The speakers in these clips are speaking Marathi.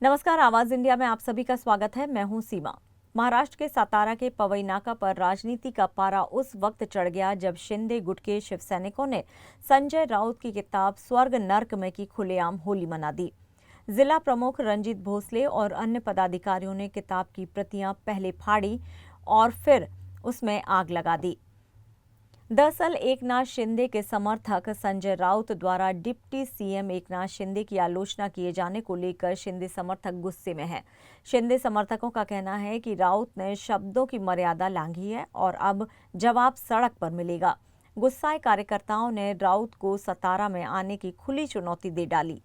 नमस्कार, आवाज इंडिया में आप सभी का स्वागत है। मैं हूं सीमा। महाराष्ट्र के सातारा के पवई नाका पर राजनीति का पारा उस वक्त चढ़ गया जब शिंदे गुट के शिव सैनिकों ने संजय राउत की किताब स्वर्ग नर्क में की खुलेआम होली मना दी। जिला प्रमुख रंजीत भोसले और अन्य पदाधिकारियों ने किताब की प्रतियां पहले फाड़ी और फिर उसमें आग लगा दी। दरअसल एकनाथ शिंदे के समर्थक संजय राउत द्वारा डिप्टी सीएम एकनाथ शिंदे की आलोचना किए जाने को लेकर शिंदे समर्थक गुस्से में हैं। शिंदे समर्थकों का कहना है कि राउत ने शब्दों की मर्यादा लांघी है और अब जवाब सड़क पर मिलेगा। गुस्साए कार्यकर्ताओं ने राउत को सतारा में आने की खुली चुनौती दे डाली।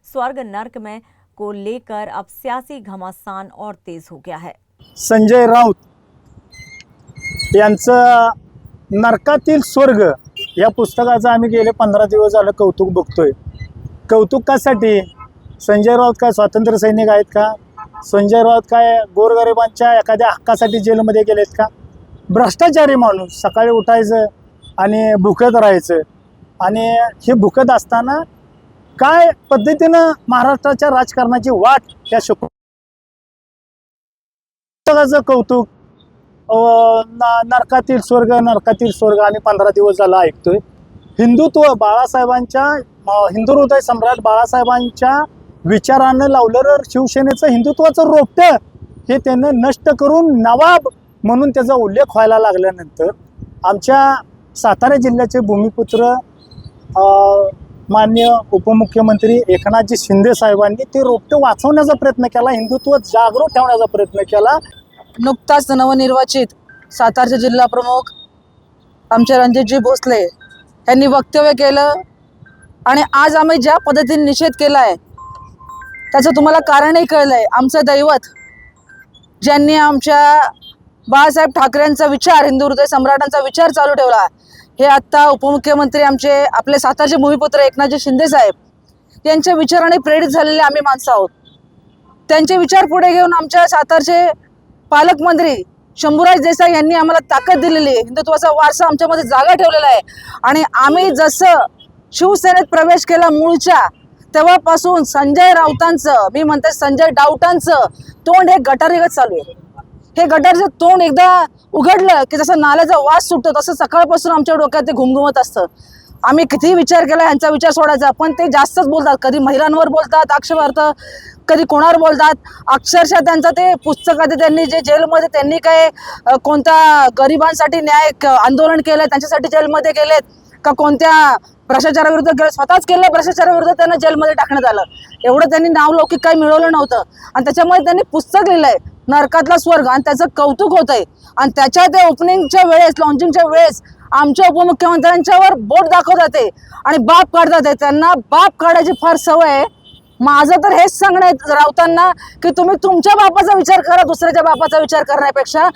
स्वर्ग नर्क में को लेकर अब सियासी घमासान और तेज हो गया है। संजय राउत यांचं नरकातील स्वर्ग या पुस्तकाचं आम्ही गेले 15 दिवस झालं कौतुक बघतोय। कौतुक कशासाठी? संजय राउत काय स्वातंत्र्य सैनिक आहेत का? संजय राउत काय गोरगरिबांच्या एखाद्या हक्कासाठी जेलमध्ये गेलेत का? भ्रष्टाचारी माणूस, सकाळी उठायचं आणि भुकत राहायचं आणि हे भुकत असताना काय पद्धतीनं महाराष्ट्राच्या राजकारणाची वाट त्या पुस्तकाचं कौतुक नरकातील स्वर्ग आम्ही 15 दिवस झाला ऐकतोय। हिंदुत्व बाळासाहेबांच्या हिंदू हृदय सम्राट बाळासाहेबांच्या विचारानं लावलेलं शिवसेनेचं हिंदुत्वाचं रोपटं हे त्यानं नष्ट करून नवाब म्हणून त्याचा उल्लेख व्हायला लागल्यानंतर आमच्या सातारा जिल्ह्याचे भूमिपुत्र माननीय उपमुख्यमंत्री एकनाथजी शिंदे साहेबांनी ते रोपटं वाचवण्याचा प्रयत्न केला, हिंदुत्व जागृत ठेवण्याचा प्रयत्न केला। नुकताच नवनिर्वाचित सातारचे जिल्हा प्रमुख आमचे रणजितजी भोसले यांनी वक्तव्य केलं आणि आज आम्ही ज्या पद्धतीने निषेध केला आहे त्याचं तुम्हाला कारणही कळलंय। आमचं दैवत ज्यांनी आमच्या बाळासाहेब ठाकरेंचा विचार, हिंदू हृदय सम्राटांचा विचार चालू ठेवला, हे आत्ता उपमुख्यमंत्री आपले सातारचे भूमिपुत्र एकनाथजी शिंदे साहेब यांच्या विचाराने प्रेरित झालेले आम्ही माणसं आहोत। त्यांचे विचार पुढे घेऊन आमच्या सातारचे पालकमंत्री शंभूराज देसाई यांनी आम्हाला ताकद दिलेली आहे, हिंदुत्वाचा वारसा आमच्यामध्ये जागा ठेवलेला आहे आणि आम्ही जसं शिवसेनेत प्रवेश केला मूळच्या तेव्हापासून संजय राऊतांचं, मी म्हणते संजय डाऊटांचं तोंड हे गटारीगत चालू आहे। हे गटारीचं तोंड एकदा उघडलं की जसं नाल्याचा वास सुटतो तसं सकाळपासून आमच्या डोक्यात ते घुमघुमत असतं। आम्ही कितीही विचार केला यांचा विचार सोडायचा, पण ते जास्तच बोलतात। कधी महिलांवर बोलतात आक्षेपार्थ, कधी कोणावर बोलतात। अक्षरशः त्यांचं ते पुस्तकात त्यांनी जे जेलमध्ये त्यांनी काय कोणत्या गरिबांसाठी न्याय आंदोलन केलं त्यांच्यासाठी जेलमध्ये गेलेत का कोणत्या भ्रष्टाचाराविरुद्ध गेले, स्वतःच केलं भ्रष्टाचाराविरुद्ध त्यांना जेलमध्ये टाकण्यात आलं। एवढं त्यांनी नावलौकिक काही मिळवलं नव्हतं आणि त्याच्यामुळे त्यांनी पुस्तक लिहिलंय नरकातला स्वर्ग आणि त्याचं कौतुक होतंय। आणि त्याच्या त्या ओपनिंगच्या वेळेस, लॉन्चिंगच्या वेळेस आमच्या उपमुख्यमंत्र्यांच्यावर बोट दाखवतात ते आणि बाप काढतात ते। त्यांना बाप काढायची फार सवय आहे। माझं तर हेच सांगणं आहे राऊतांना की तुम्ही तुमच्या बापाचा विचार करा, दुसऱ्याच्या बापाचा विचार करण्यापेक्षा